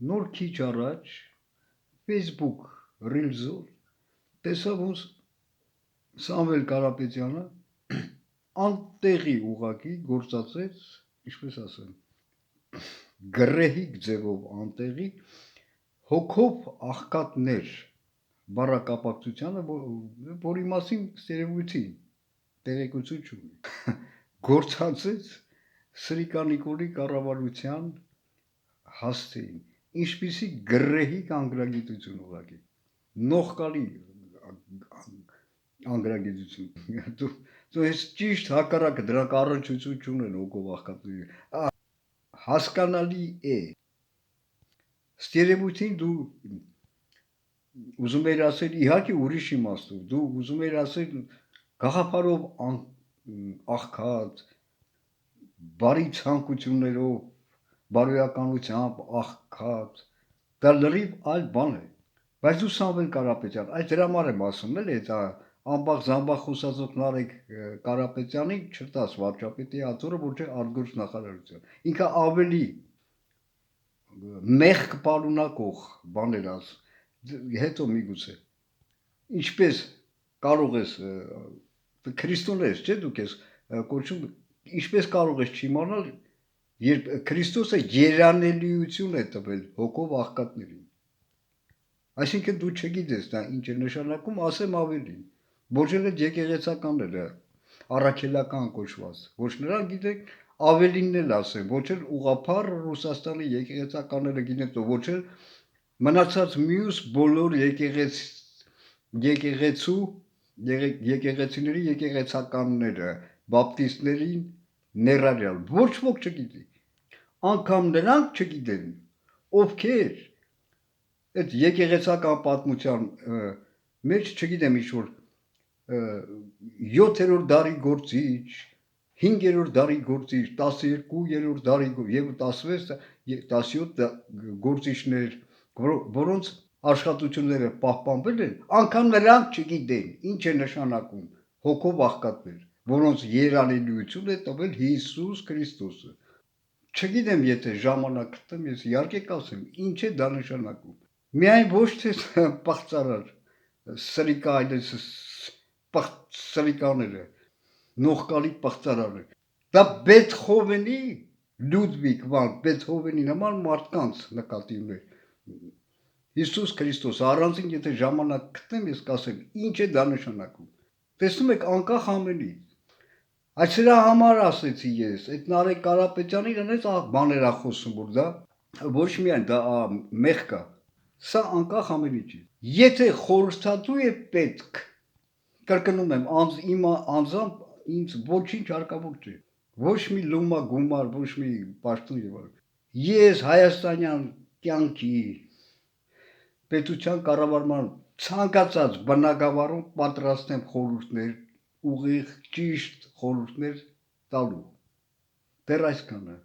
նոր քիչ առաջ Facebook Reels-ով տեսա ոնց Սամվել Կարապետյանը անտեղի ուղակի գործածեց, ինչպես ասեմ, գրեհիկ ձևով անտեղի հոգով աղքատներ բառակապակցությանը, որի մասին երևույթի տեղեկություն չունի, գործածեց Սրիկա Նիկոլի կառավարության հասցեին, ինչպիսի գրեհիկ անգրագիտություն ուղղակի, նողկալի անգրագիտություն, դու ես ճիշտ հակառակը դրանք առնչություն չունեն հոգով աղքատների, հասկանալի է, ստերևույթին դու ուզում էր ասել, իհարկե ուրիշ իմաստով, դու ուզում էր ասել գաղափարով աղքատ, բարի ցանկություններով, բարոյականությամբ աղքատ, դա լրիվ այլ բան է, բայց դու Սամվել Կարապետյան, այդ դրա համար եմ ասում էլ, այդ ամբախ զամբախ խոսածով Նարեկ Կարապետյանին չտաս վարչապետի աթոռը, որ չէ արտգործնախարարության, ինքը ավելի մեղք պարունակող բաներ աս, հետո միգուցե, ինչպես կարող ես, քրիստոն ես, չէ դուք ես կոչում, ինչպես կարող ես չիմանալ, երբ Քրիստոսը երանելիություն է տվել հոգով աղքատներին, այսինքն դու չգիտես դա ինչ է նշանակում, ասեմ ավելին, ոչ էլ այդ եկեղեցականները, առաքելական կոչված, ոչ նրանք գիտեք, ավելինն էլ ասեմ, ոչ էլ ուղղափառ Ռուսաստանի եկեղեցականները գիտեն, ոչ էլ մնացած մյուս բոլոր եկեղեցիների եկեղեցականները, բապտիստներին ներառյալ, ոչ ոք չգիտի, անգամ նրանք չգիտեն, ովքեր այդ եկեղեցական պատմության մեջ չգիտեմ ինչ-որ 7-րդ դարի գործիչ, 5-րդ դարի գործիչ, 12-րդ դարի եւ 16-17 գործիչներ, որոնց աշխատությունները պահպանվել են, անգամ նրանք չգիտեն, ինչ է նշանակում հոգով աղքատներ, որոնց երանելիություն է տվել Հիսուս Քրիստոսը։ Չգիտեմ, եթե ժամանակ գտնեմ, ես իհարկե կասեմ, ինչ է դա նշանակում։ Միայն ոչ թե պղծարար, սրիկա այլես սրիկաները, նողկալի պղծարարը, դա Բեթհովենի, Լյուդվիգ վան Բեթհովենի նման մարդկանց նկատի ուներ։ Հիսուս Քրիստոս, առանցին եթե ժամանակ գտնեմ, ես կասեմ, ինչ է դա նշանակում։ Տեսնում եք, անկախ ամենից։ Այդ սրա համար ասեցի ես, այդ Նարեկ Կարապետյանին այնպես բաներ ա խոսում, որ դա ոչ միայն դա մեղք է, սա անկախ ամենից։ Եթե խորհրդատու է պետք, կրկնում եմ, իմ անձամբ ինձ ոչինչ հարկավոր չէ, ոչ մի լումա գումար, ոչ մի պաշտոն եւ այլն։ Ես հայաստանյան կյանքի պետության կառավարման ցանկացած բնակավարում պատրաստ եմ խորհուրդներ, ուղիղ ճիշտ խորհուրդներ տալու։ Դեռ այսքանը։